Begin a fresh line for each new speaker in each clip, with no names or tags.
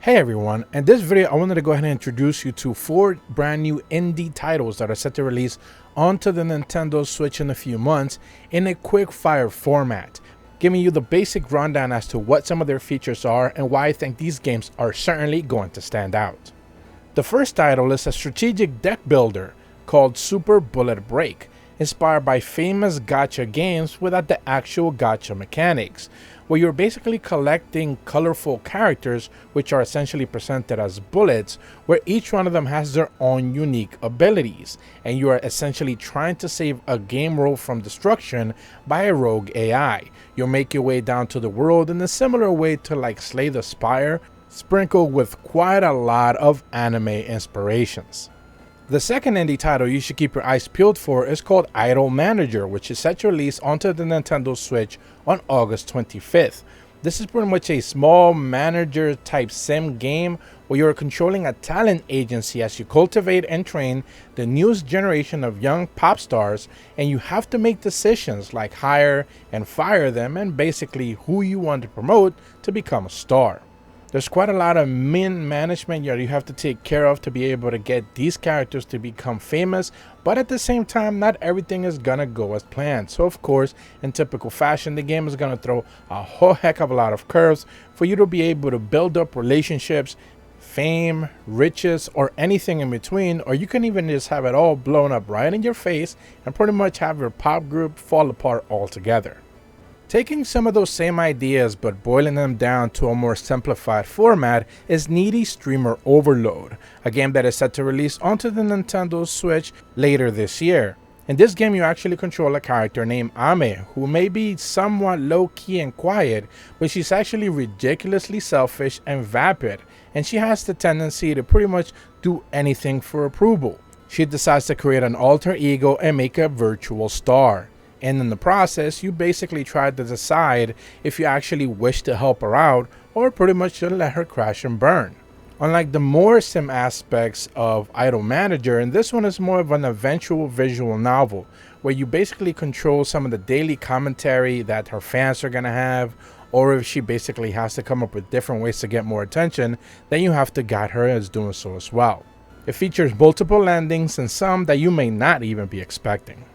Hey everyone, in this video I wanted to go ahead and introduce you to 4 brand new indie titles that are set to release onto the Nintendo Switch in a few months in a quick fire format, giving you the basic rundown as to what some of their features are and why I think these games are certainly going to stand out. The first title is a strategic deck builder called Super Bullet Break, inspired by famous gacha games without the actual gacha mechanics, where you're basically collecting colorful characters which are essentially presented as bullets, where each one of them has their own unique abilities, and you are essentially trying to save a game world from destruction by a rogue AI. You'll make your way down to the world in a similar way to like Slay the Spire, sprinkled with quite a lot of anime inspirations. The second indie title you should keep your eyes peeled for is called Idol Manager, which is set to release onto the Nintendo Switch on August 25th. This is pretty much a small manager type sim game where you're controlling a talent agency as you cultivate and train the newest generation of young pop stars, and you have to make decisions like hire and fire them and basically who you want to promote to become a star. There's quite a lot of management you have to take care of to be able to get these characters to become famous, but at the same time, not everything is gonna go as planned. So of course, in typical fashion, the game is gonna throw a whole heck of a lot of curves for you to be able to build up relationships, fame, riches, or anything in between, or you can even just have it all blown up right in your face and pretty much have your pop group fall apart altogether. Taking some of those same ideas but boiling them down to a more simplified format is Needy Streamer Overload, a game that is set to release onto the Nintendo Switch later this year. In this game you actually control a character named Ame, who may be somewhat low-key and quiet, but she's actually ridiculously selfish and vapid, and she has the tendency to pretty much do anything for approval. She decides to create an alter ego and make a virtual star. And in the process, you basically try to decide if you actually wish to help her out or pretty much just let her crash and burn. Unlike the more sim aspects of Idol Manager, and this one is more of an eventual visual novel where you basically control some of the daily commentary that her fans are going to have, or if she basically has to come up with different ways to get more attention, then you have to guide her as doing so as well. It features multiple endings and some that you may not even be expecting.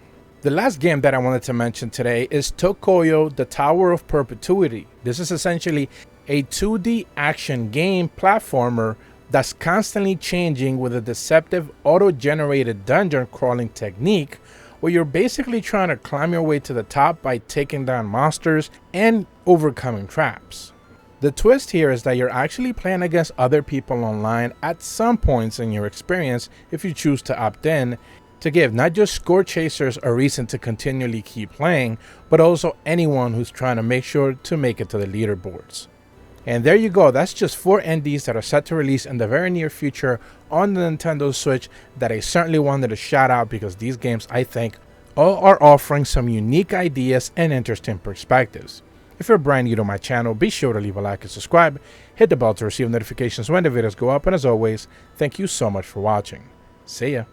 The last game that I wanted to mention today is Tokoyo, the Tower of Perpetuity. This is essentially a 2D action game platformer that's constantly changing with a deceptive auto-generated dungeon crawling technique where you're basically trying to climb your way to the top by taking down monsters and overcoming traps. The twist here is that you're actually playing against other people online at some points in your experience if you choose to opt in, to give not just score chasers a reason to continually keep playing, but also anyone who's trying to make sure to make it to the leaderboards. And there you go, that's just 4 indies that are set to release in the very near future on the Nintendo Switch that I certainly wanted to shout out because these games, I think, all are offering some unique ideas and interesting perspectives. If you're brand new to my channel, be sure to leave a like and subscribe, hit the bell to receive notifications when the videos go up, and as always, thank you so much for watching. See ya.